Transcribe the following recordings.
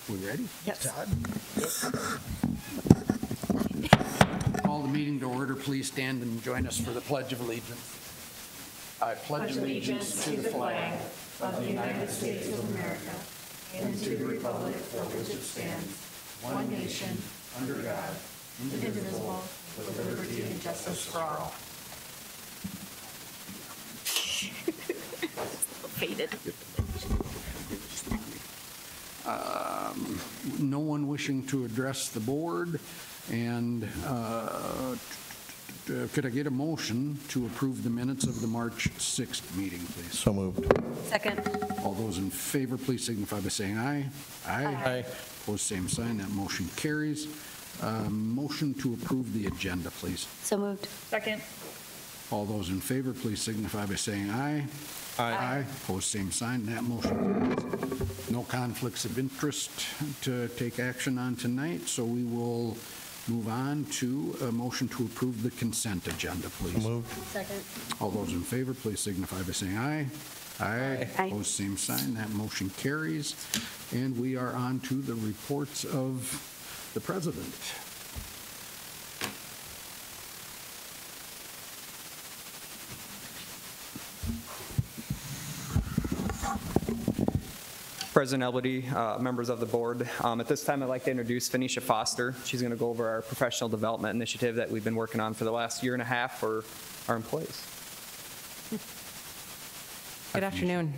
We ready? Yes. Todd? Call the meeting to order. Please stand and join us for the Pledge of Allegiance. I pledge allegiance to the flag of the United States of America and to the republic for which it stands, one nation, under God, indivisible, with liberty and justice for all. Faded. No one wishing to address the board, and could I get a motion to approve the minutes of the March 6th meeting, please? So moved. Second. All those in favor, please signify by saying aye. Aye. Opposed, same sign. That motion carries. Motion to approve the agenda, please. So moved. Second. All those in favor, please signify by saying aye. Aye. Opposed, same sign. That motion carries. No conflicts of interest to take action on tonight, so we will move on to a motion to approve the consent agenda, please. So moved. Second. All those in favor, please signify by saying aye. Aye. Aye. Opposed, same sign. That motion carries. And we are on to the reports of the president. President Elbody, members of the board. At this time, I'd like to introduce Phoenicia Foster. She's going to go over our professional development initiative that we've been working on for the last year and a half for our employees. Good afternoon.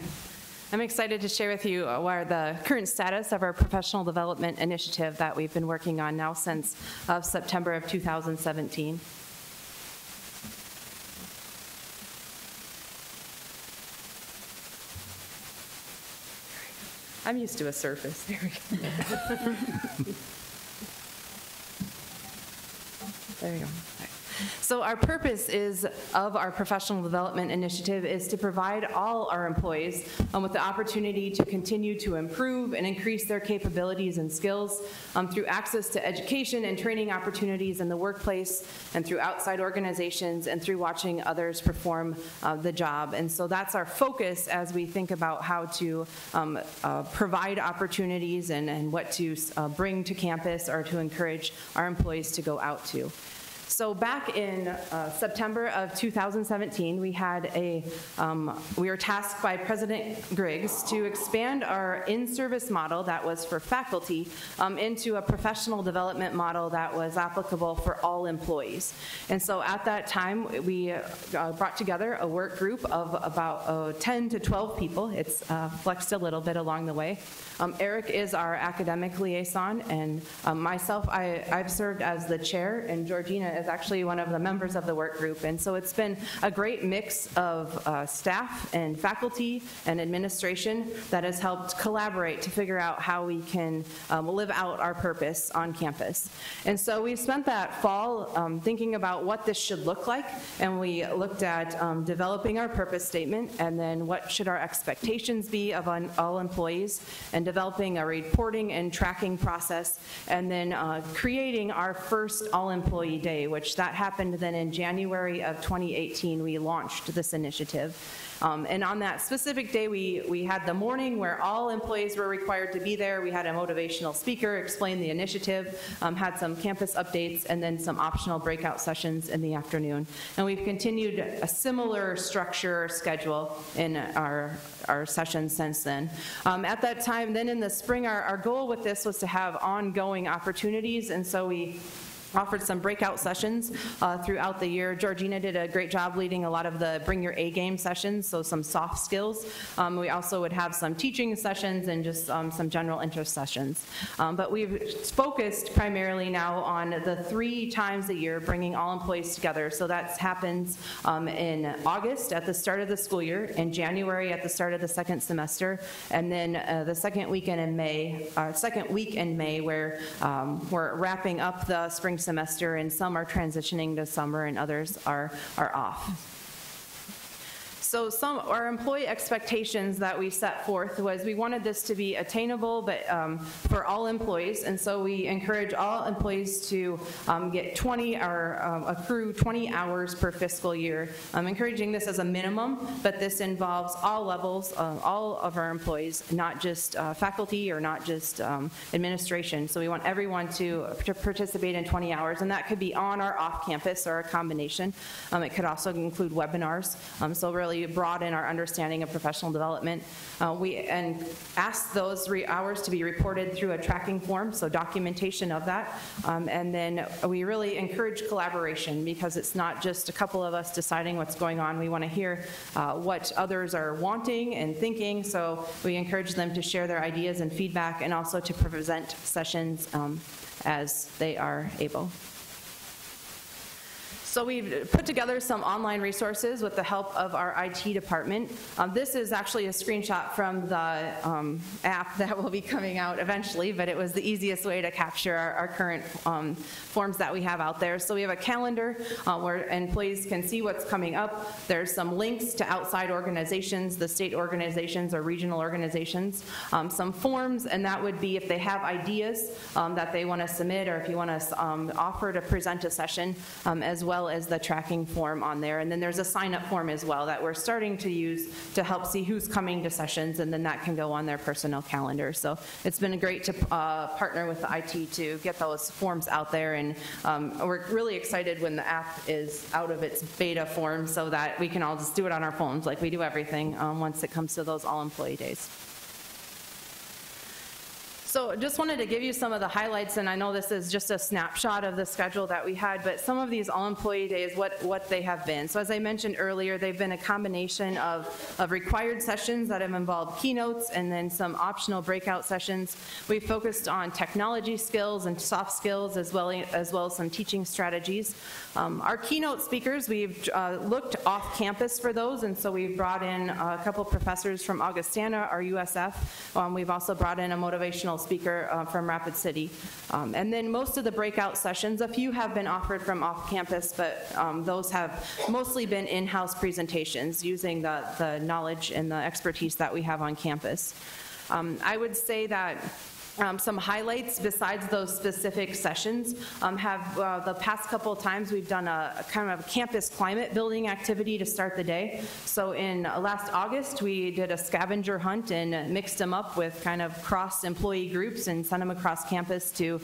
I'm excited to share with you the current status of our professional development initiative that we've been working on now since September of 2017. I'm used to a surface. There we go. There we go. So our purpose of our professional development initiative is to provide all our employees with the opportunity to continue to improve and increase their capabilities and skills through access to education and training opportunities in the workplace and through outside organizations and through watching others perform the job. And so that's our focus as we think about how to provide opportunities and what to bring to campus or to encourage our employees to go out to. So back in September of 2017, we were tasked by President Griggs to expand our in-service model that was for faculty into a professional development model that was applicable for all employees. And so at that time, we brought together a work group of about 10 to 12 people. It's flexed a little bit along the way. Eric is our academic liaison, and myself, I've served as the chair, and Georgina is actually one of the members of the work group. And so it's been a great mix of staff and faculty and administration that has helped collaborate to figure out how we can live out our purpose on campus. And so we spent that fall thinking about what this should look like, and we looked at developing our purpose statement, and then what should our expectations be of all employees, and developing a reporting and tracking process, and then creating our first all-employee day, which that happened then in January of 2018. We launched this initiative. And on that specific day, we had the morning where all employees were required to be there. We had a motivational speaker explain the initiative, had some campus updates, and then some optional breakout sessions in the afternoon. And we've continued a similar structure schedule in our sessions since then. At that time, then in the spring, our goal with this was to have ongoing opportunities, and so we offered some breakout sessions throughout the year. Georgina did a great job leading a lot of the Bring Your A Game sessions, so some soft skills. We also would have some teaching sessions and just some general interest sessions. But we've focused primarily now on the 3 times a year bringing all employees together. So that happens in August at the start of the school year, in January at the start of the second semester, and then the second week in May, where we're wrapping up the spring semester, and some are transitioning to summer and others are off. So our employee expectations that we set forth was we wanted this to be attainable, but for all employees, and so we encourage all employees to get 20 or accrue 20 hours per fiscal year. I'm encouraging this as a minimum, but this involves all levels, all of our employees, not just faculty or not just administration. So we want everyone to participate in 20 hours, and that could be on or off campus or a combination. It could also include webinars, so really broaden our understanding of professional development. We ask those hours to be reported through a tracking form, so documentation of that. And then we really encourage collaboration because it's not just a couple of us deciding what's going on. We want to hear what others are wanting and thinking, so we encourage them to share their ideas and feedback and also to present sessions as they are able. So we've put together some online resources with the help of our IT department. This is actually a screenshot from the app that will be coming out eventually, but it was the easiest way to capture our current forms that we have out there. So we have a calendar where employees can see what's coming up. There's some links to outside organizations, the state organizations or regional organizations, some forms, and that would be if they have ideas that they want to submit or if you want to offer to present a session, as well as the tracking form on there. And then there's a sign-up form as well that we're starting to use to help see who's coming to sessions, and then that can go on their personnel calendar. So it's been great to partner with the IT to get those forms out there, and we're really excited when the app is out of its beta form so that we can all just do it on our phones like we do everything once it comes to those all-employee days. So just wanted to give you some of the highlights, and I know this is just a snapshot of the schedule that we had, but some of these all-employee days, what they have been. So as I mentioned earlier, they've been a combination of required sessions that have involved keynotes and then some optional breakout sessions. We've focused on technology skills and soft skills as well as some teaching strategies. Our keynote speakers, we've looked off campus for those, and so we've brought in a couple professors from Augustana, our USF. We've also brought in a motivational speaker from Rapid City. And then most of the breakout sessions, a few have been offered from off campus, but those have mostly been in-house presentations using the knowledge and the expertise that we have on campus. I would say that some highlights besides those specific sessions have the past couple of times we've done a kind of a campus climate building activity to start the day. So in last August we did a scavenger hunt and mixed them up with kind of cross employee groups and sent them across campus to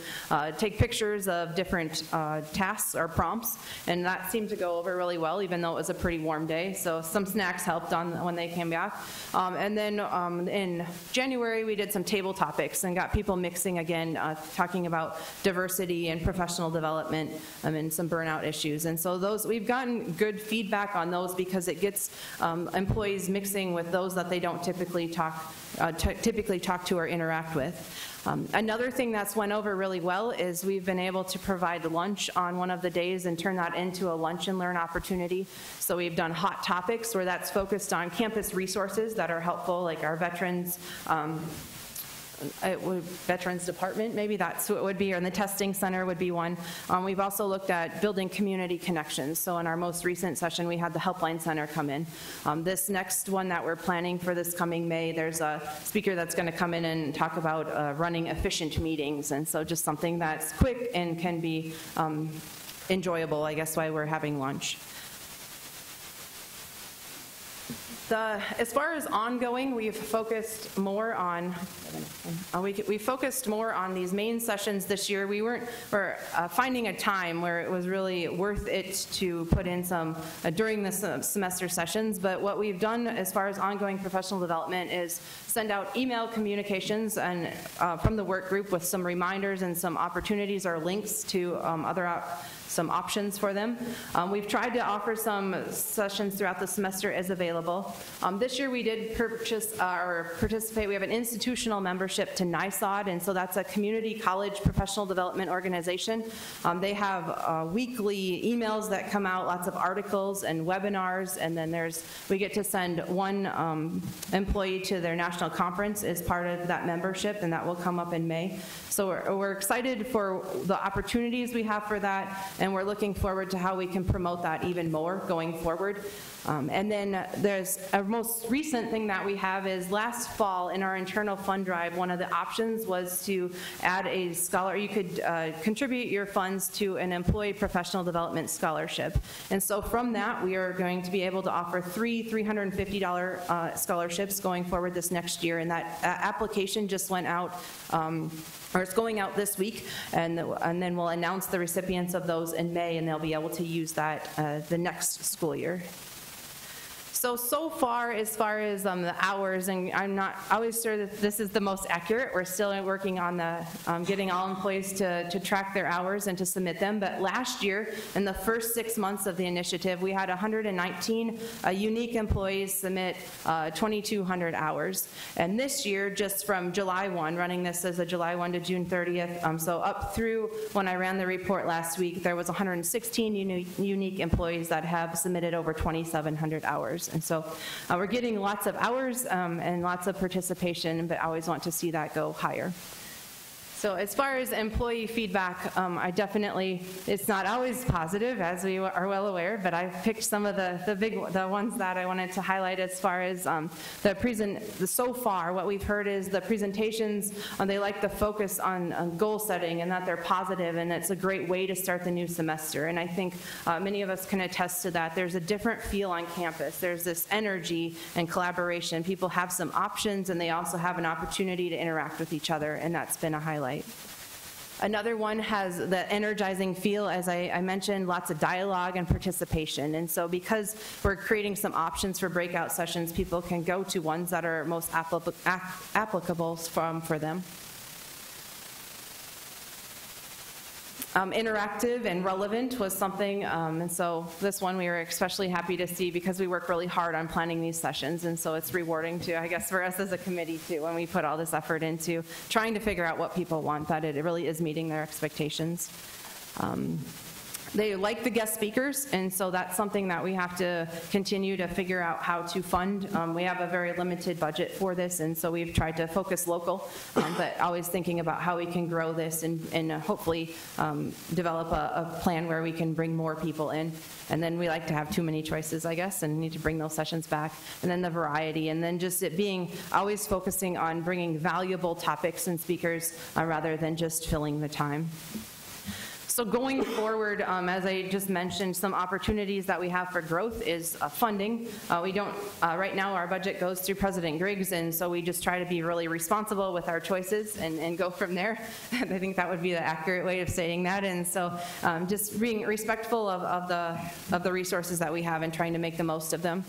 take pictures of different tasks or prompts, and that seemed to go over really well even though it was a pretty warm day. So some snacks helped when they came back. And then in January we did some table topics and got people mixing again, talking about diversity and professional development and some burnout issues. And so those, we've gotten good feedback on those because it gets employees mixing with those that they don't typically talk to or interact with. Another thing that's went over really well is we've been able to provide lunch on one of the days and turn that into a lunch and learn opportunity. So we've done hot topics where that's focused on campus resources that are helpful, like our veterans department, maybe that's what it would be, or the testing center would be one. We've also looked at building community connections. So in our most recent session, we had the helpline center come in. This next one that we're planning for this coming May, there's a speaker that's going to come in and talk about running efficient meetings. And so just something that's quick and can be enjoyable, I guess, while we're having lunch. As far as ongoing, we've focused more on we focused more on these main sessions this year. We're finding a time where it was really worth it to put in some during the semester sessions. But what we've done as far as ongoing professional development is send out email communications and from the work group with some reminders and some opportunities or links to some options for them. We've tried to offer some sessions throughout the semester as available. This year we did participate. We have an institutional membership to NISOD, and so that's a community college professional development organization. They have weekly emails that come out, lots of articles and webinars, and then we get to send one employee to their national conference as part of that membership, and that will come up in May. So we're excited for the opportunities we have for that, and we're looking forward to how we can promote that even more going forward. And then there's a most recent thing that we have is last fall in our internal fund drive, one of the options was to add a scholar. You could contribute your funds to an employee professional development scholarship. And so from that, we are going to be able to offer three $350 scholarships going forward this next year. And that application just went out, or it's going out this week, and then we'll announce the recipients of those in May, and they'll be able to use that the next school year. So far, as far as the hours, and I'm not always sure that this is the most accurate. We're still working on the getting all employees to track their hours and to submit them. But last year, in the first 6 months of the initiative, we had 119 unique employees submit 2,200 hours. And this year, just from July 1, running this as a July 1 to June 30th, so up through when I ran the report last week, there was 116 unique employees that have submitted over 2,700 hours. And so we're getting lots of hours and lots of participation, but I always want to see that go higher. So as far as employee feedback, I definitely, it's not always positive, as we are well aware, but I've picked some of the ones that I wanted to highlight as far as so far, what we've heard is the presentations, they like the focus on goal setting and that they're positive, and it's a great way to start the new semester. And I think many of us can attest to that. There's a different feel on campus. There's this energy and collaboration. People have some options, and they also have an opportunity to interact with each other, and that's been a highlight. Another one has the energizing feel, as I mentioned, lots of dialogue and participation. And so because we're creating some options for breakout sessions, people can go to ones that are most applicable for them. Interactive and relevant was something, and so this one we were especially happy to see because we work really hard on planning these sessions, and so it's rewarding to, I guess, for us as a committee too, when we put all this effort into trying to figure out what people want, that it really is meeting their expectations. They like the guest speakers, and so that's something that we have to continue to figure out how to fund. We have a very limited budget for this, and so we've tried to focus local, but always thinking about how we can grow this and hopefully develop a plan where we can bring more people in. And then we like to have too many choices, I guess, and need to bring those sessions back. And then the variety, and then just it being always focusing on bringing valuable topics and speakers rather than just filling the time. So going forward, as I just mentioned, some opportunities that we have for growth is funding. We don't, right now our budget goes through President Griggs, and so we just try to be really responsible with our choices and go from there. I think that would be the accurate way of stating that. And so just being respectful of the resources that we have and trying to make the most of them.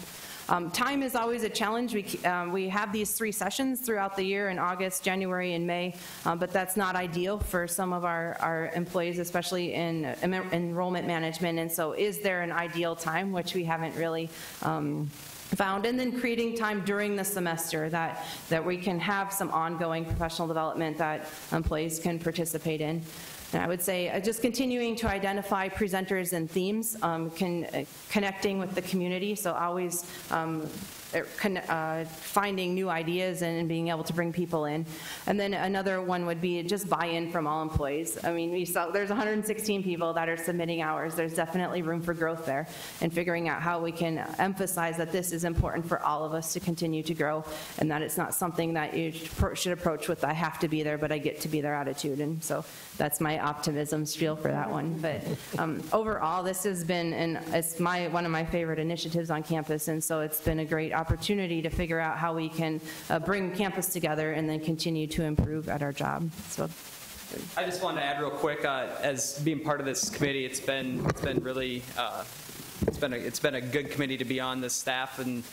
Time is always a challenge. We have these 3 sessions throughout the year in August, January, and May, but that's not ideal for some of our employees, especially in enrollment management. And so is there an ideal time, which we haven't really found, and then creating time during the semester that we can have some ongoing professional development that employees can participate in. And I would say just continuing to identify presenters and themes, connecting with the community, so always finding new ideas and being able to bring people in. And then another one would be just buy-in from all employees. I mean, we saw there's 116 people that are submitting hours. There's definitely room for growth there, and figuring out how we can emphasize that this is important for all of us to continue to grow, and that it's not something that you should approach with I have to be there, but I get to be there attitude. And so that's my optimism spiel for that one. But overall, this has been, and it's one of my favorite initiatives on campus, and so it's been a great opportunity to figure out how we can bring campus together and then continue to improve at our job. So I just wanted to add real quick, as being part of this committee, it's been really it's been a good committee to be on. This staff and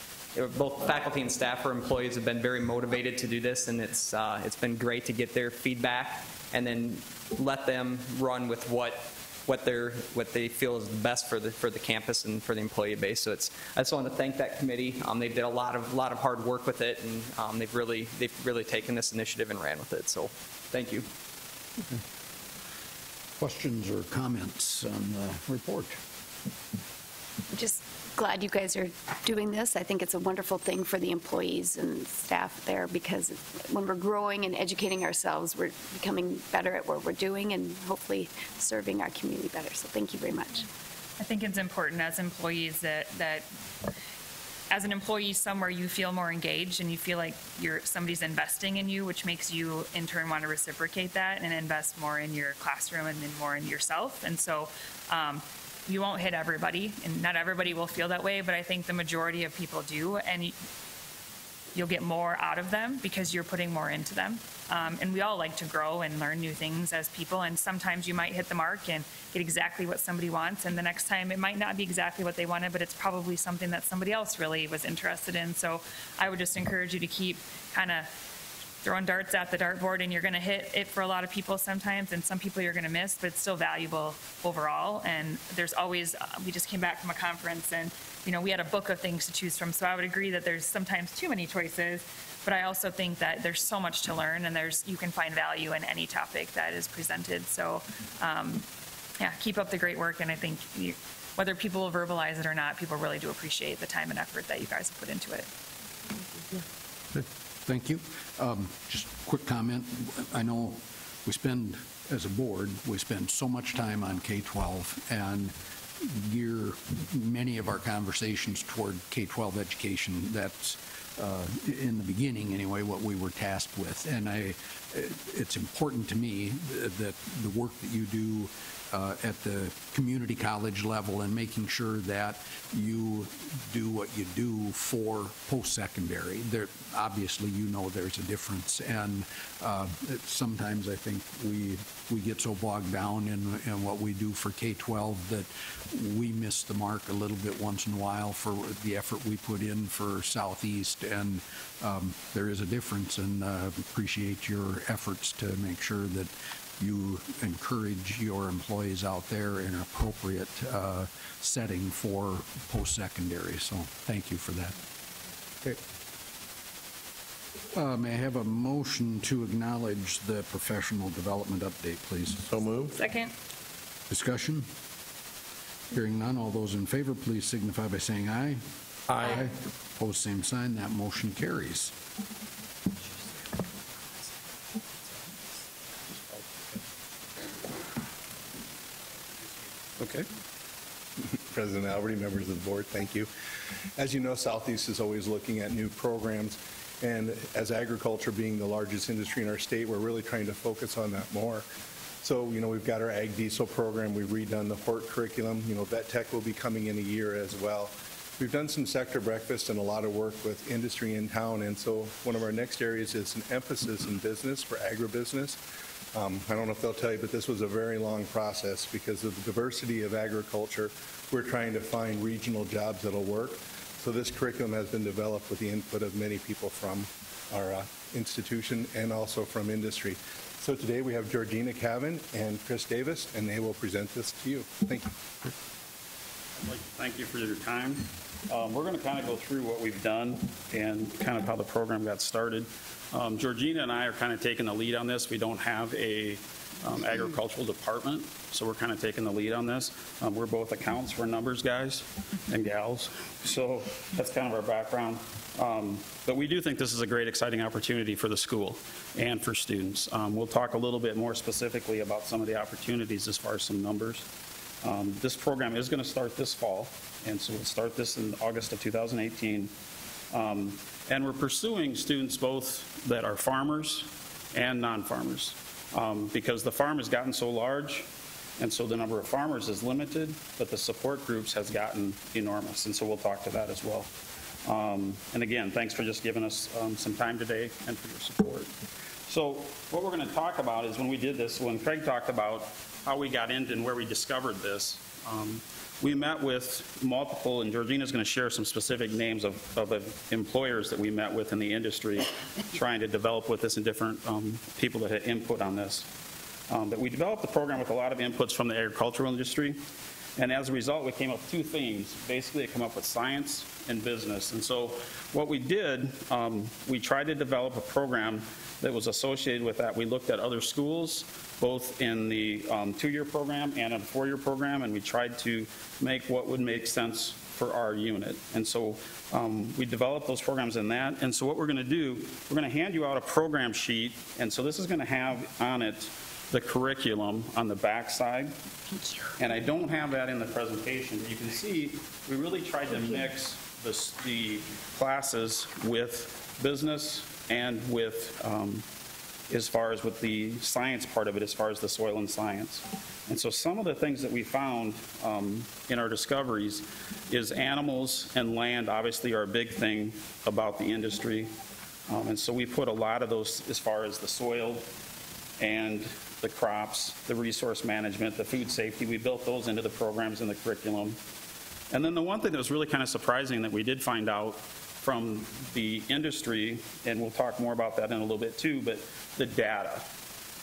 both faculty and staff or employees have been very motivated to do this, and it's been great to get their feedback and then let them run with what they feel is best for the campus and for the employee base. So I just want to thank that committee. They did a lot of hard work with it, and they've really taken this initiative and ran with it. So thank you. Okay. Questions or comments on the report? Just glad you guys are doing this. I think it's a wonderful thing for the employees and staff there, because when we're growing and educating ourselves, we're becoming better at what we're doing and hopefully serving our community better. So thank you very much. I think it's important as employees that as an employee somewhere, you feel more engaged and you feel like somebody's investing in you, which makes you in turn want to reciprocate that and invest more in your classroom and then more in yourself. And so you won't hit everybody, and not everybody will feel that way, but I think the majority of people do, and you'll get more out of them because you're putting more into them. And we all like to grow and learn new things as people, and sometimes you might hit the mark and get exactly what somebody wants, and the next time it might not be exactly what they wanted, but it's probably something that somebody else really was interested in. So I would just encourage you to keep kind of throwing darts at the dartboard, and you're going to hit it for a lot of people sometimes, and some people you're going to miss, but it's still valuable overall. And there's always, we just came back from a conference, and we had a book of things to choose from, so I would agree that there's sometimes too many choices, but I also think that there's so much to learn, and you can find value in any topic that is presented. So yeah, keep up the great work, and I think whether people will verbalize it or not, people really do appreciate the time and effort that you guys have put into it. Good. Thank you. Just a quick comment. I know as a board, we spend so much time on K-12 and gear many of our conversations toward K-12 education. That's, in the beginning anyway, what we were tasked with. And it's important to me that the work that you do at the community college level and making sure that you do what you do for post-secondary. Obviously, there's a difference, and sometimes I think we get so bogged down in what we do for K-12 that we miss the mark a little bit once in a while for the effort we put in for Southeast, and there is a difference, and appreciate your efforts to make sure that you encourage your employees out there in an appropriate setting for post-secondary. So thank you for that. Okay. May I have a motion to acknowledge the professional development update, please? So moved. Second. Discussion? Hearing none, all those in favor, please signify by saying aye. Aye. Opposed, same sign. That motion carries. Okay. President Alberty, members of the board, thank you. As you know, Southeast is always looking at new programs, and as agriculture being the largest industry in our state, we're really trying to focus on that more. So, we've got our Ag Diesel program, we've redone the Hort curriculum, Vet Tech will be coming in a year as well. We've done some sector breakfast and a lot of work with industry in town, and so one of our next areas is an emphasis in business for agribusiness. I don't know if they'll tell you, but this was a very long process because of the diversity of agriculture. We're trying to find regional jobs that'll work. So this curriculum has been developed with the input of many people from our institution and also from industry. So today we have Georgina Cavan and Chris Davis, and they will present this to you. Thank you. I'd like to thank you for your time. We're going to kind of go through what we've done and kind of how the program got started. Georgina and I are kind of taking the lead on this. We don't have a agricultural department, so we're kind of taking the lead on this. We're both accounts, we're numbers guys and gals, so that's kind of our background. But we do think this is a great, exciting opportunity for the school and for students. We'll talk a little bit more specifically about some of the opportunities as far as some numbers. This program is going to start this fall, and so we'll start this in August of 2018. And we're pursuing students both that are farmers and non-farmers because the farm has gotten so large, and so the number of farmers is limited, but the support groups has gotten enormous, and so we'll talk to that as well. And again, thanks for just giving us some time today and for your support. So what we're going to talk about is when we did this, when Craig talked about how we got into and where we discovered this, we met with multiple, and Georgina's going to share some specific names of employers that we met with in the industry trying to develop with this and different people that had input on this. But we developed the program with a lot of inputs from the agricultural industry, and as a result, we came up with two themes. Basically, it came up with science and business. And so what we did, we tried to develop a program that was associated with that. We looked at other schools, both in the 2-year program and in a 4-year program, and we tried to make what would make sense for our unit. And so we developed those programs in that. And so what we're going to do, we're going to hand you out a program sheet, and so this is going to have on it the curriculum on the back side. And I don't have that in the presentation. You can see we really tried to mix the classes with business and with, as far as with the science part of it, as far as the soil and science. And so some of the things that we found in our discoveries is animals and land obviously are a big thing about the industry. And so we put a lot of those as far as the soil and the crops, the resource management, the food safety. We built those into the programs and the curriculum. And then the one thing that was really kind of surprising that we did find out from the industry, and we'll talk more about that in a little bit too, but the data,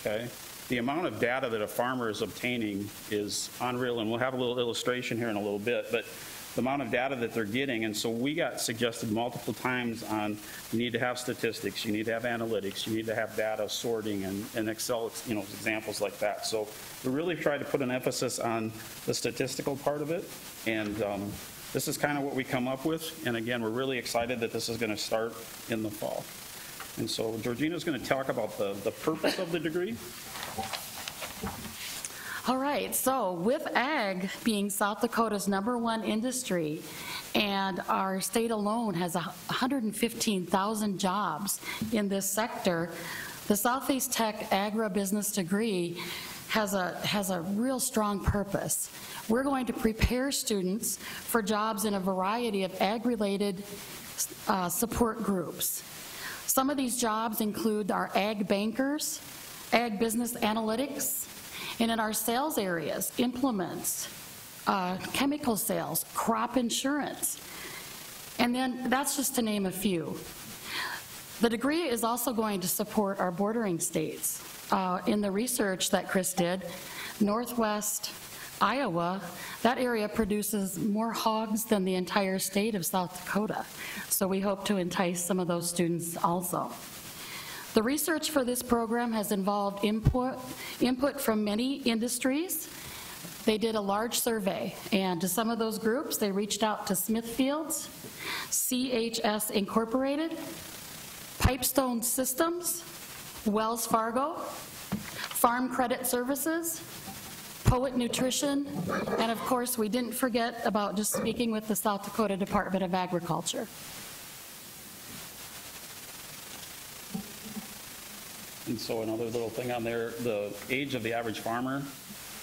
okay? The amount of data that a farmer is obtaining is unreal, and we'll have a little illustration here in a little bit, but the amount of data that they're getting, and so we got suggested multiple times on you need to have statistics, you need to have analytics, you need to have data sorting and Excel, examples like that. So we really tried to put an emphasis on the statistical part of it, and this is kind of what we come up with, and again, we're really excited that this is going to start in the fall. And so Georgina's going to talk about the purpose of the degree. All right, so with ag being South Dakota's #1 industry, and our state alone has 115,000 jobs in this sector, the Southeast Tech Agribusiness degree has a real strong purpose. We're going to prepare students for jobs in a variety of ag-related support groups. Some of these jobs include our ag bankers, ag business analytics, and in our sales areas, implements, chemical sales, crop insurance. And then that's just to name a few. The degree is also going to support our bordering states. In the research that Chris did, Northwest Iowa, that area produces more hogs than the entire state of South Dakota. So we hope to entice some of those students also. The research for this program has involved input from many industries. They did a large survey, and to some of those groups, they reached out to Smithfields, CHS Incorporated, Pipestone Systems, Wells Fargo, Farm Credit Services, Poet Nutrition, and of course, we didn't forget about just speaking with the South Dakota Department of Agriculture. And so another little thing on there, the age of the average farmer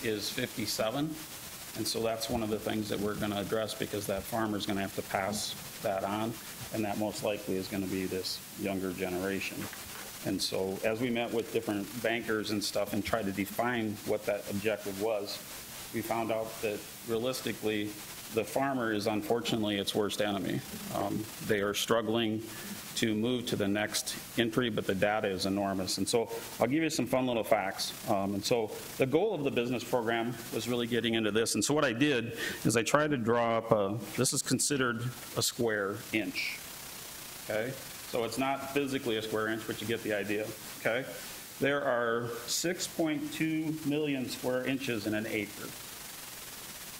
is 57. And so that's one of the things that we're going to address, because that farmer is going to have to pass that on, and that most likely is going to be this younger generation. And so as we met with different bankers and stuff and tried to define what that objective was, we found out that realistically, the farmer is unfortunately its worst enemy. They are struggling to move to the next entry, but the data is enormous. And so I'll give you some fun little facts. And so the goal of the business program was really getting into this. And so what I did is I tried to draw up this is considered a square inch, okay? So it's not physically a square inch, but you get the idea, okay? There are 6.2 million square inches in an acre,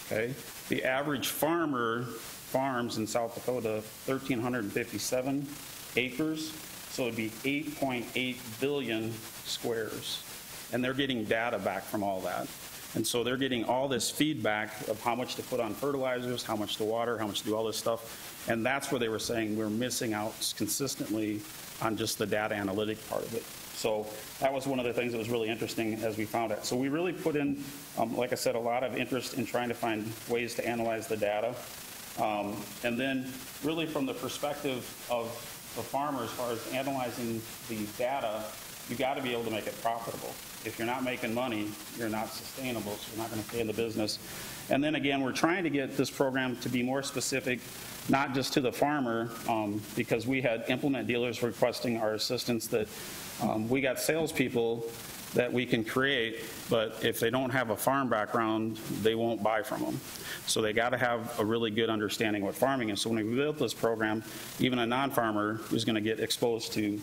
okay? The average farmer farms in South Dakota 1,357 acres, so it'd be 8.8 billion squares. And they're getting data back from all that. And so they're getting all this feedback of how much to put on fertilizers, how much to water, how much to do all this stuff. And that's where they were saying we're missing out consistently on just the data analytic part of it. So that was one of the things that was really interesting as we found it. So we really put in, like I said, a lot of interest in trying to find ways to analyze the data. And then really from the perspective of the farmer, as far as analyzing the data, you got to be able to make it profitable. If you're not making money, you're not sustainable, so you're not going to stay in the business. And then again, we're trying to get this program to be more specific, not just to the farmer, because we had implement dealers requesting our assistance that we got salespeople that we can create, but if they don't have a farm background, they won't buy from them. So they got to have a really good understanding of what farming is. So when we built this program, even a non-farmer is going to get exposed to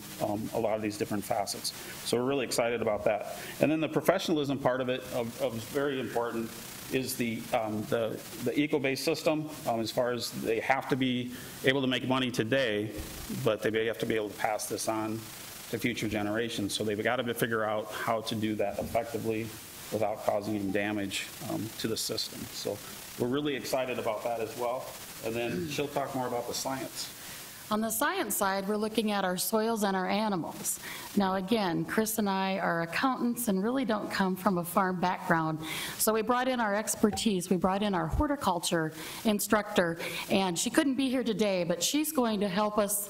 a lot of these different facets. So we're really excited about that. And then the professionalism part of it, of very important, is the eco-based system, as far as they have to be able to make money today, but they have to be able to pass this on to future generations. So they've got to figure out how to do that effectively without causing any damage to the system. So we're really excited about that as well. and then she'll talk more about the science. On the science side, we're looking at our soils and our animals. Now, again, Chris and I are accountants and really don't come from a farm background. So we brought in our expertise. We brought in our horticulture instructor, and she couldn't be here today, but she's going to help us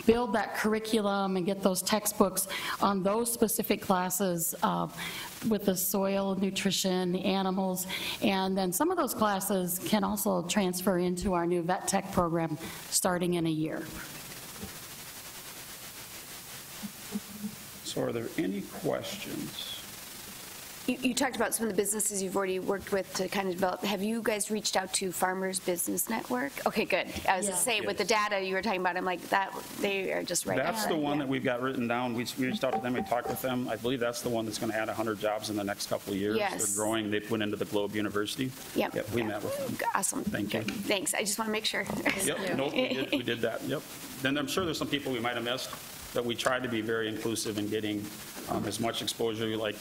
build that curriculum and get those textbooks on those specific classes with the soil, nutrition, the animals, and then some of those classes can also transfer into our new vet tech program starting in a year. So are there any questions? You talked about some of the businesses you've already worked with to kind of develop. Have you guys reached out to Farmers Business Network? Okay, good. I was going to say, with the data you were talking about, I'm like, that they are just right. That's the one that we've got written down. We reached out to them, we talked with them. I believe that's the one that's going to add 100 jobs in the next couple of years. Yes. They're growing. They went into the Globe University. Yep. We met with them. Awesome. Thank you. Good. Thanks. I just want to make sure. Yep, nope, we did that, yep. Then I'm sure there's some people we might have missed, but we tried to be very inclusive in getting as much exposure. Like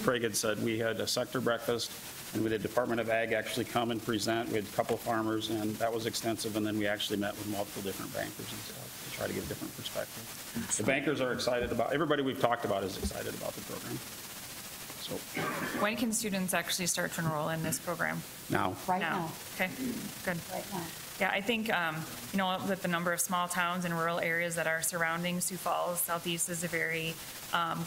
Craig had said, we had a sector breakfast, and we did Department of Ag actually come and present. We had a couple of farmers, and that was extensive, and then we actually met with multiple different bankers and stuff to try to get a different perspective. The bankers are excited about, everybody we've talked about is excited about the program. So When can students actually start to enroll in this program? now. Right now. Okay, good. Right now. Yeah, I think, with the number of small towns and rural areas that are surrounding Sioux Falls, Southeast is a very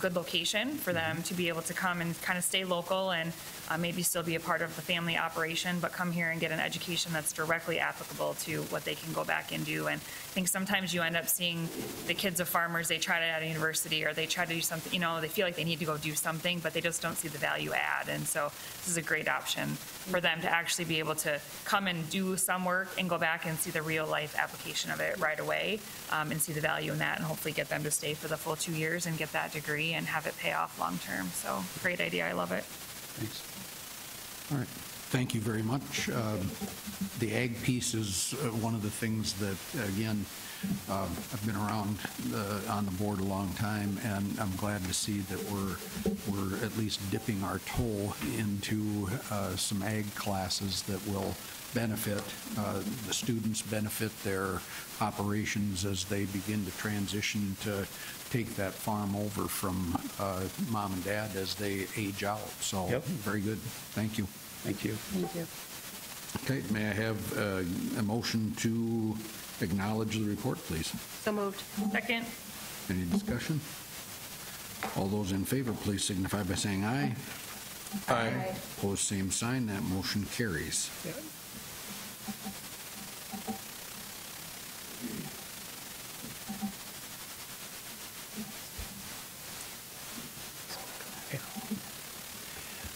good location for them to be able to come and kind of stay local and maybe still be a part of the family operation, but come here and get an education that's directly applicable to what they can go back and do. And I think sometimes you end up seeing the kids of farmers, they try it at a university or they try to do something, they feel like they need to go do something, but they just don't see the value add. And so this is a great option for them to actually be able to come and do some work and go back and see the real life application of it right away and see the value in that and hopefully get them to stay for the full 2 years and get that degree and have it pay off long term. So great idea. I love it. Thanks. All right, thank you very much. The ag piece is one of the things that, again, I've been around on the board a long time, and I'm glad to see that we're at least dipping our toe into some ag classes that will benefit the students, benefit their operations as they begin to transition to take that farm over from mom and dad as they age out. So, Yep. Very good. Thank you. Thank you. Thank you. Okay, may I have a motion to acknowledge the report, please? So moved. Second. Any discussion? All those in favor, please signify by saying aye. Aye. Opposed, same sign. That motion carries.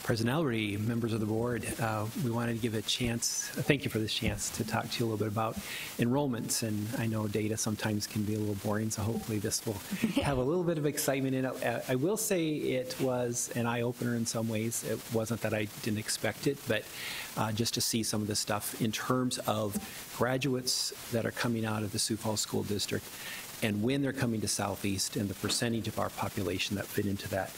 President Alberty, members of the board, we wanted to give a chance, thank you for this chance to talk to you a little bit about enrollments. And I know data sometimes can be a little boring, so hopefully this will have a little bit of excitement in it. I will say it was an eye-opener in some ways. It wasn't that I didn't expect it, but just to see some of the stuff in terms of graduates that are coming out of the Sioux Falls School District and when they're coming to Southeast and the percentage of our population that fit into that.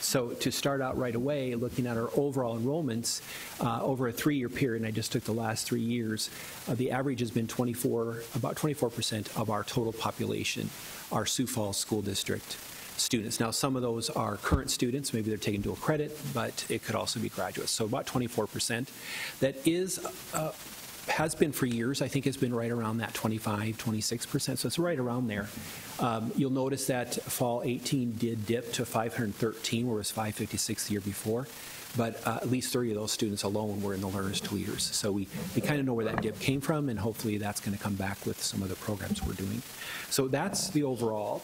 So to start out right away, looking at our overall enrollments over a 3-year period, and I just took the last 3 years, the average has been about 24% of our total population are Sioux Falls School District students. Now, some of those are current students, maybe they're taking dual credit, but it could also be graduates. So about 24%. That is has been for years. I think it's been right around that 25, 26%, so it's right around there. You'll notice that fall 18 did dip to 513, where it was 556 the year before, but at least 30 of those students alone were in the learners to leaders. So we kind of know where that dip came from, and hopefully that's going to come back with some of the programs we're doing. So that's the overall.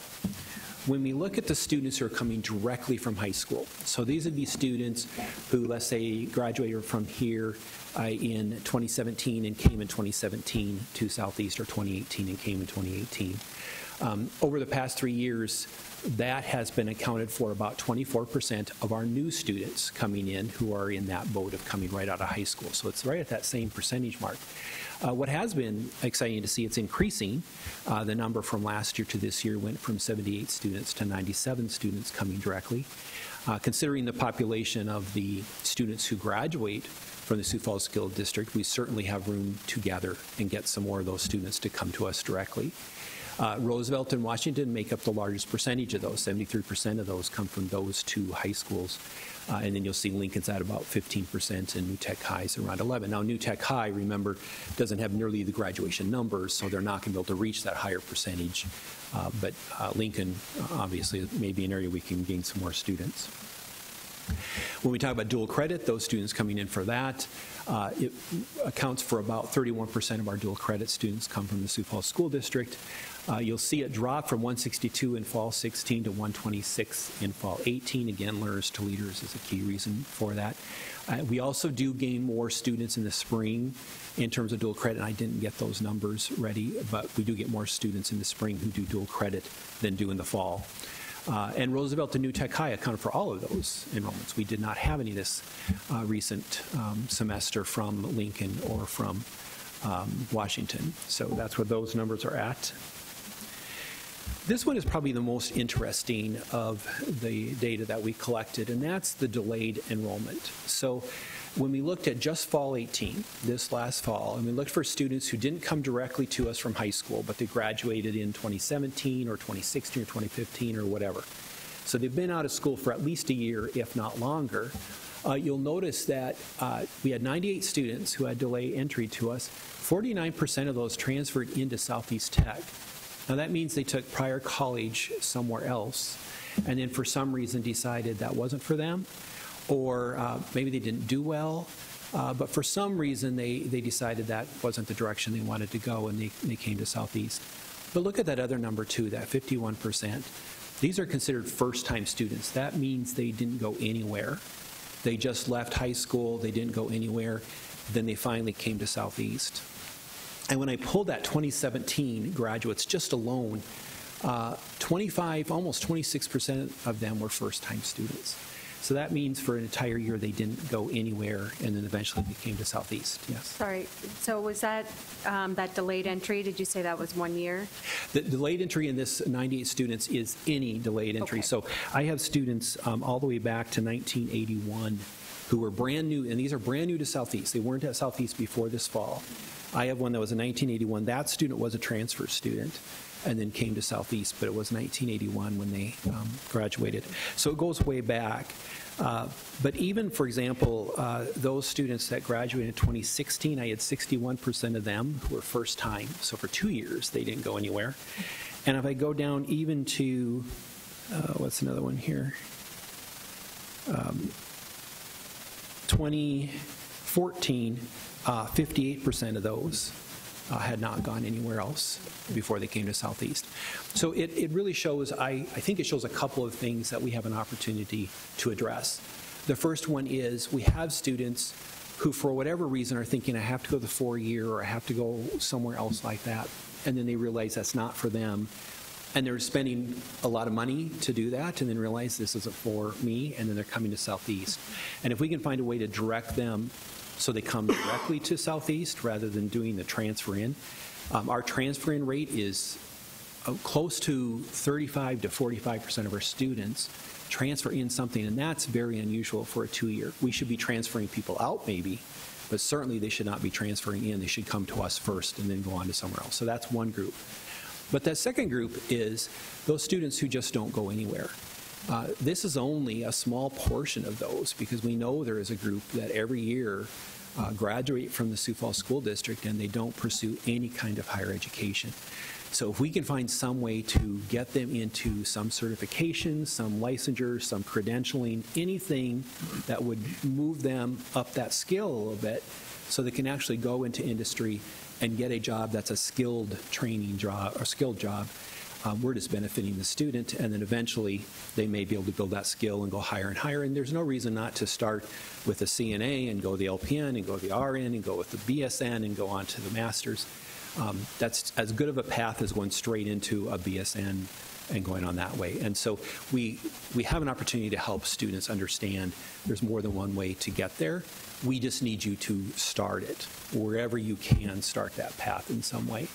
When we look at the students who are coming directly from high school, so these would be students who, let's say, graduated from here in 2017 and came in 2017 to Southeast, or 2018 and came in 2018. Over the past 3 years, that has been accounted for about 24% of our new students coming in who are in that boat of coming right out of high school. So it's right at that same percentage mark. What has been exciting to see, it's increasing. The number from last year to this year went from 78 students to 97 students coming directly. Considering the population of the students who graduate from the Sioux Falls School District, we certainly have room to gather and get some more of those students to come to us directly. Roosevelt and Washington make up the largest percentage of those. 73% of those come from those two high schools. And then you'll see Lincoln's at about 15% and New Tech High is around 11. Now, New Tech High, remember, doesn't have nearly the graduation numbers, so they're not going to be able to reach that higher percentage. But Lincoln, obviously, may be an area we can gain some more students. When we talk about dual credit, those students coming in for that, it accounts for about 31% of our dual credit students come from the Sioux Falls School District. You'll see it drop from 162 in fall 16 to 126 in fall 18. Again, learners to leaders is a key reason for that. We also do gain more students in the spring in terms of dual credit, and I didn't get those numbers ready, but we do get more students in the spring who do dual credit than do in the fall. And Roosevelt and New Tech High accounted for all of those enrollments. We did not have any this recent semester from Lincoln or from Washington. So that's what those numbers are at. This one is probably the most interesting of the data that we collected, and that's the delayed enrollment. So when we looked at just fall 18, this last fall, and we looked for students who didn't come directly to us from high school, but they graduated in 2017 or 2016 or 2015 or whatever. So they've been out of school for at least a year, if not longer. You'll notice that we had 98 students who had delay entry to us. 49% of those transferred into Southeast Tech. Now that means they took prior college somewhere else, and then for some reason decided that wasn't for them, or maybe they didn't do well, but for some reason they decided that wasn't the direction they wanted to go, and they came to Southeast. But look at that other number too, that 51%. These are considered first-time students. That means they didn't go anywhere. They just left high school, they didn't go anywhere, then they finally came to Southeast. And when I pulled that 2017 graduates just alone, 25, almost 26% of them were first-time students. So that means for an entire year they didn't go anywhere, and then eventually they came to Southeast. Yes. Sorry, so was that that delayed entry? Did you say that was 1 year? The delayed entry in this 98 students is any delayed entry. Okay. So I have students all the way back to 1981 who were brand new, and these are brand new to Southeast. They weren't at Southeast before this fall. I have one that was in 1981. That student was a transfer student and then came to Southeast, but it was 1981 when they graduated. So it goes way back. But even, for example, those students that graduated in 2016, I had 61% of them who were first time. So for 2 years, they didn't go anywhere. And if I go down even to, what's another one here? 2014, 58% of those had not gone anywhere else before they came to Southeast. So it really shows, I think it shows a couple of things that we have an opportunity to address. The first one is we have students who, for whatever reason, are thinking, I have to go the 4-year or I have to go somewhere else like that, and then they realize that's not for them. And they're spending a lot of money to do that, and then realize this isn't for me, and then they're coming to Southeast. And if we can find a way to direct them so they come directly to Southeast rather than doing the transfer in, our transfer in rate is close to 35 to 45% of our students transfer in something, and that's very unusual for a 2-year. We should be transferring people out maybe, but certainly they should not be transferring in. They should come to us first and then go on to somewhere else. So that's one group. But that second group is those students who just don't go anywhere. This is only a small portion of those, because we know there is a group that every year graduate from the Sioux Falls School District and they don't pursue any kind of higher education. So if we can find some way to get them into some certification, some licensure, some credentialing, anything that would move them up that scale a little bit so they can actually go into industry and get a job that's a skilled training job or skilled job, we're just benefiting the student, and then eventually they may be able to build that skill and go higher and higher. And there's no reason not to start with a CNA and go the LPN and go the RN and go with the BSN and go on to the master's. That's as good of a path as going straight into a BSN and going on that way. And so we have an opportunity to help students understand there's more than one way to get there. We just need you to start it. Wherever you can, start that path in some way.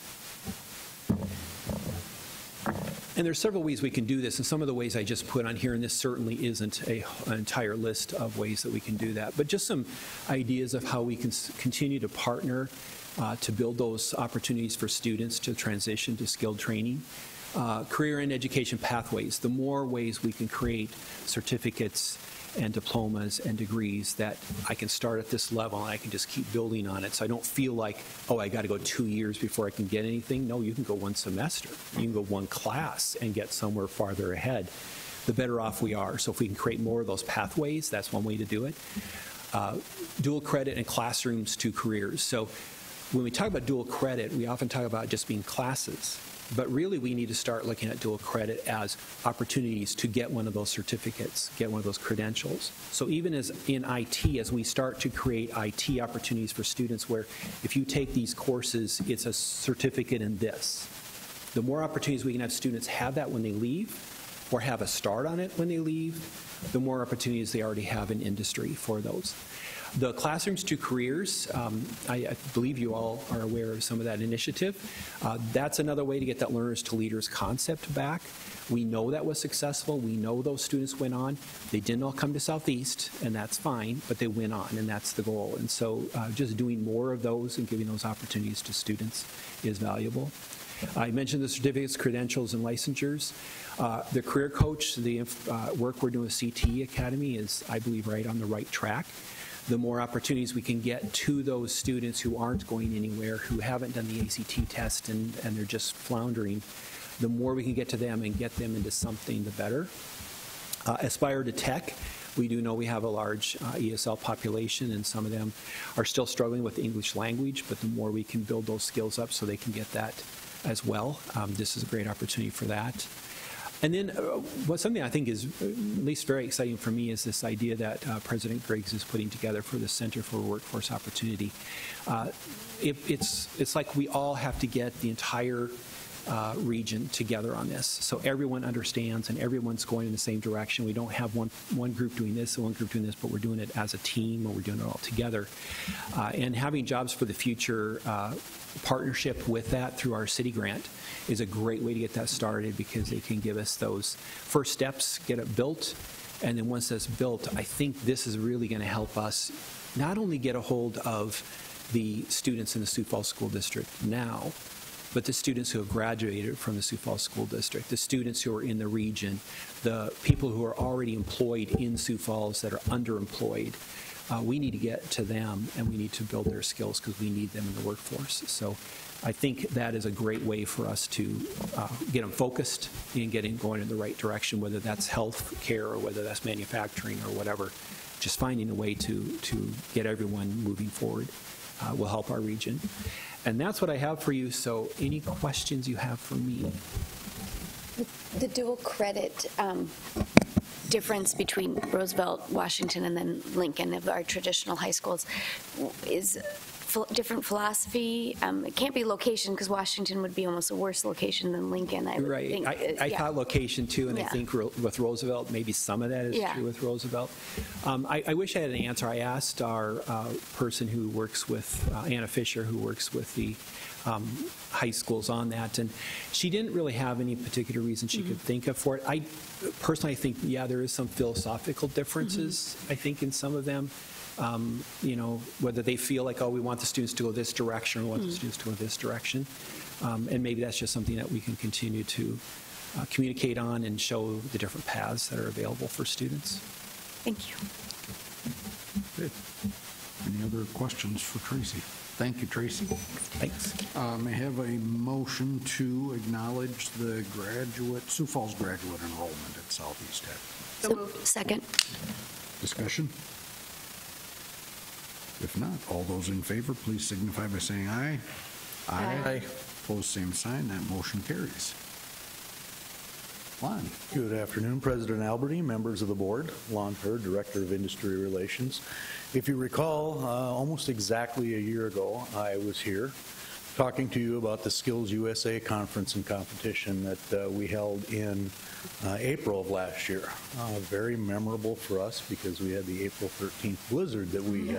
And there's several ways we can do this, and some of the ways I just put on here, and this certainly isn't an entire list of ways that we can do that, but just some ideas of how we can continue to partner to build those opportunities for students to transition to skilled training. Career and education pathways. The more ways we can create certificates and diplomas and degrees that I can start at this level and I can just keep building on it. So I don't feel like, oh, I got to go 2 years before I can get anything. No, you can go one semester. You can go one class and get somewhere farther ahead. The better off we are. So if we can create more of those pathways, that's one way to do it. Dual credit and classrooms to careers. So when we talk about dual credit, we often talk about just being classes. But really, we need to start looking at dual credit as opportunities to get one of those certificates, get one of those credentials. So even as in IT, as we start to create IT opportunities for students where if you take these courses, it's a certificate in this. The more opportunities we can have students have that when they leave or have a start on it when they leave, the more opportunities they already have in industry for those. The classrooms to careers, I believe you all are aware of some of that initiative. That's another way to get that learners to leaders concept back. We know that was successful. We know those students went on. They didn't all come to Southeast, and that's fine, but they went on, and that's the goal. And so just doing more of those and giving those opportunities to students is valuable. I mentioned the certificates, credentials, and licensures. The career coach, the work we're doing with CTE Academy is, I believe, right on the right track. The more opportunities we can get to those students who aren't going anywhere, who haven't done the ACT test and they're just floundering, the more we can get to them and get them into something, the better. Aspire to Tech. We do know we have a large ESL population, and some of them are still struggling with the English language, but the more we can build those skills up so they can get that as well, this is a great opportunity for that. And then something I think is at least very exciting for me is this idea that President Griggs is putting together for the Center for Workforce Opportunity. It's like we all have to get the entire region together on this, so everyone understands and everyone's going in the same direction. We don't have one group doing this and one group doing this, but we're doing it as a team, or we're doing it all together. And having Jobs for the Future partnership with that through our city grant is a great way to get that started, because they can give us those first steps, get it built, and then once that's built, I think this is really going to help us not only get a hold of the students in the Sioux Falls School District now, but the students who have graduated from the Sioux Falls School District, the students who are in the region, the people who are already employed in Sioux Falls that are underemployed. We need to get to them, and we need to build their skills because we need them in the workforce. So I think that is a great way for us to get them focused and getting going in the right direction, whether that's health care or whether that's manufacturing or whatever. Just finding a way to get everyone moving forward will help our region. And that's what I have for you. So any questions you have for me? The dual credit difference between Roosevelt, Washington, and then Lincoln of our traditional high schools is different philosophy. It can't be location, because Washington would be almost a worse location than Lincoln, I would right. think. I thought location too, and Yeah. I think with Roosevelt, maybe some of that is Yeah. true with Roosevelt. I wish I had an answer. I asked our person who works with, Anna Fisher, who works with the high schools on that, and she didn't really have any particular reason she could think of for it. I personally think, yeah, there is some philosophical differences, I think, in some of them. Whether they feel like, oh, we want the students to go this direction, or we want the students to go this direction. And maybe that's just something that we can continue to communicate on and show the different paths that are available for students. Thank you. Good. Any other questions for Tracy? Thank you, Tracy. Thanks. May I have a motion to acknowledge the Sioux Falls graduate enrollment at Southeast Tech? So moved. Second. Discussion? If not, all those in favor, please signify by saying aye. Aye. Opposed, same sign. That motion carries. Lon? Good afternoon, President Alberty, members of the board. Lon Hurd, Director of Industry Relations. If you recall, almost exactly a year ago, I was here talking to you about the Skills USA conference and competition that we held in April of last year. Very memorable for us because we had the April 13th blizzard that we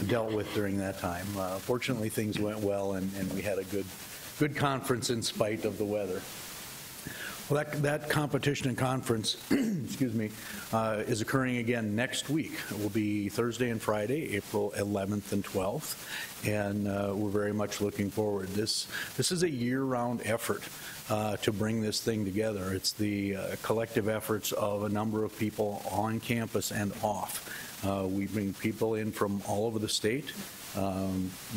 dealt with during that time. Fortunately, things went well, and we had a good conference in spite of the weather. Well, that competition and conference, excuse me, is occurring again next week. It will be Thursday and Friday, April 11th and 12th, and we're very much looking forward. This is a year-round effort to bring this thing together. It's the collective efforts of a number of people on campus and off. We bring people in from all over the state.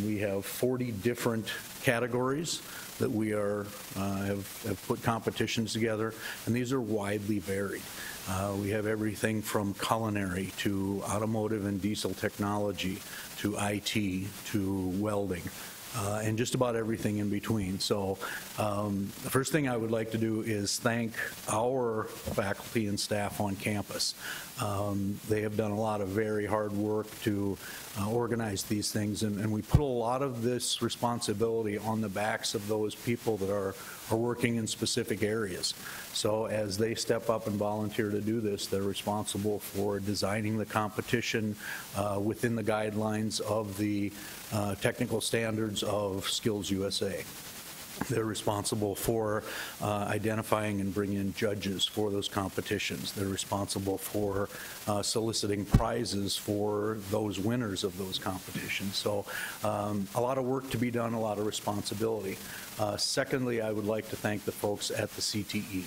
We have 40 different categories that we have put competitions together, and these are widely varied. We have everything from culinary to automotive and diesel technology to IT to welding. And just about everything in between. So the first thing I would like to do is thank our faculty and staff on campus. They have done a lot of very hard work to organize these things, and we put a lot of this responsibility on the backs of those people that are working in specific areas. So as they step up and volunteer to do this, they're responsible for designing the competition within the guidelines of the technical standards of Skills USA. They're responsible for identifying and bringing in judges for those competitions. They're responsible for soliciting prizes for those winners of those competitions. So a lot of work to be done, a lot of responsibility. Secondly, I would like to thank the folks at the CTE.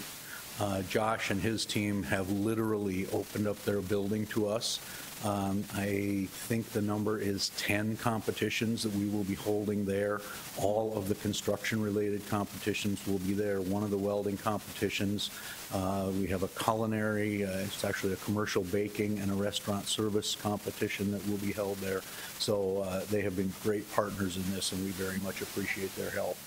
Josh and his team have literally opened up their building to us. I think the number is 10 competitions that we will be holding there. All of the construction-related competitions will be there. One of the welding competitions. We have a culinary, it's actually a commercial baking and a restaurant service competition that will be held there. So they have been great partners in this, and we very much appreciate their help.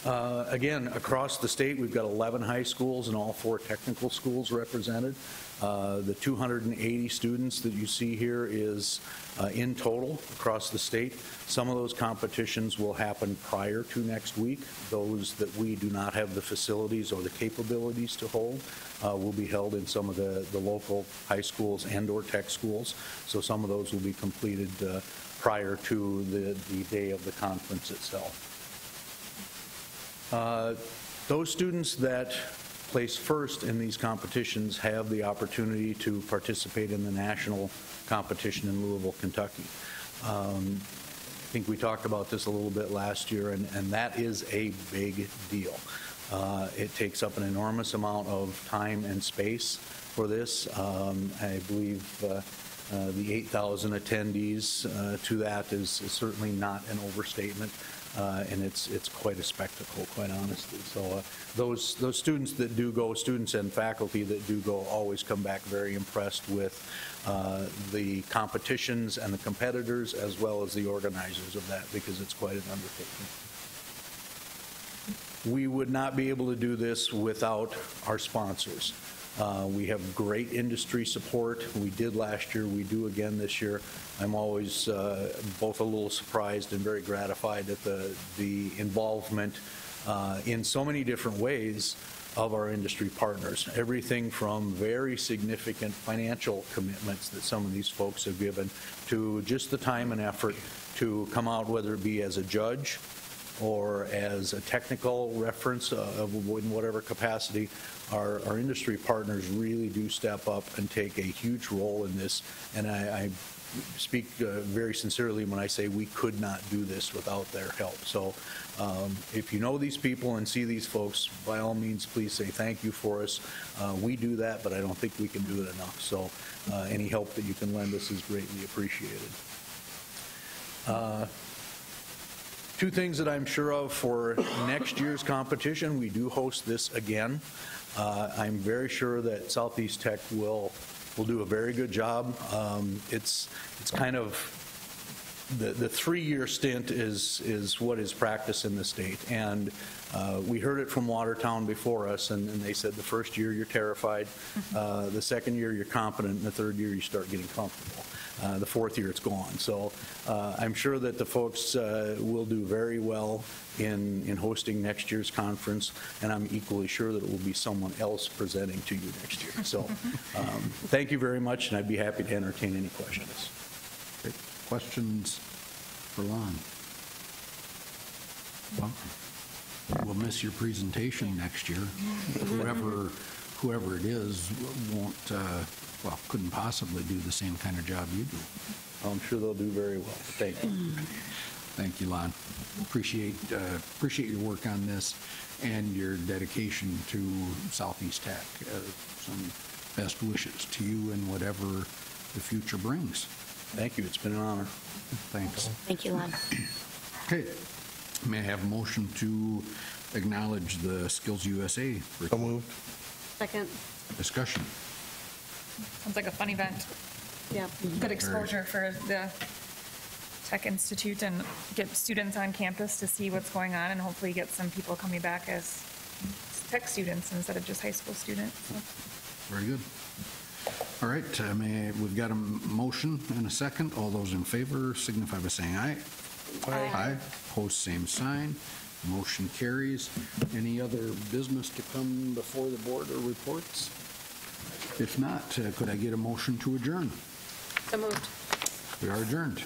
Again, across the state, we've got 11 high schools and all 4 technical schools represented. The 280 students that you see here is in total across the state. Some of those competitions will happen prior to next week. Those that we do not have the facilities or the capabilities to hold will be held in some of the local high schools and or tech schools. So some of those will be completed prior to the day of the conference itself. Those students that place first in these competitions have the opportunity to participate in the national competition in Louisville, Kentucky. I think we talked about this a little bit last year, and that is a big deal. It takes up an enormous amount of time and space for this. I believe the 8,000 attendees to that is certainly not an overstatement. And it's quite a spectacle, quite honestly. So those students that do go, students and faculty that do go, always come back very impressed with the competitions and the competitors, as well as the organizers of that, because it's quite an undertaking. We would not be able to do this without our sponsors. We have great industry support. We did last year. We do again this year. I'm always both a little surprised and very gratified at the involvement in so many different ways of our industry partners. Everything from very significant financial commitments that some of these folks have given to just the time and effort to come out, whether it be as a judge or as a technical reference in whatever capacity. Our industry partners really do step up and take a huge role in this, and I speak very sincerely when I say we could not do this without their help. So if you know these people and see these folks, by all means, please say thank you for us. We do that, but I don't think we can do it enough. So any help that you can lend us is greatly appreciated. 2 things that I'm sure of for next year's competition. We do host this again. I'm very sure that Southeast Tech will do a very good job. It's kind of the 3-year stint is what is practice in the state, and we heard it from Watertown before us, and they said the first year you're terrified, the second year you're confident, and the third year you start getting comfortable. The 4th year it's gone. So I'm sure that the folks will do very well in hosting next year's conference, and I'm equally sure that it will be someone else presenting to you next year. So thank you very much, and I'd be happy to entertain any questions. Great. Questions for Lon? Well, we'll miss your presentation next year. Whoever it is won't, well, couldn't possibly do the same kind of job you do. I'm sure they'll do very well. Thank you. Thank you, Lon. Appreciate your work on this and your dedication to Southeast Tech. Some best wishes to you and whatever the future brings. Thank you. It's been an honor. Thanks. Thank you, Lon. Okay. May I have a motion to acknowledge the Skills USA report? So moved. Second. Discussion. Sounds like a fun event. Yeah. Good exposure for the Tech Institute and get students on campus to see what's going on and hopefully get some people coming back as tech students instead of just high school students. So. Very good. All right, we've got a motion and a second. All those in favor signify by saying aye. Aye. Aye. Opposed, same sign. Motion carries. Any other business to come before the board or reports? If not, could I get a motion to adjourn? So moved. We are adjourned.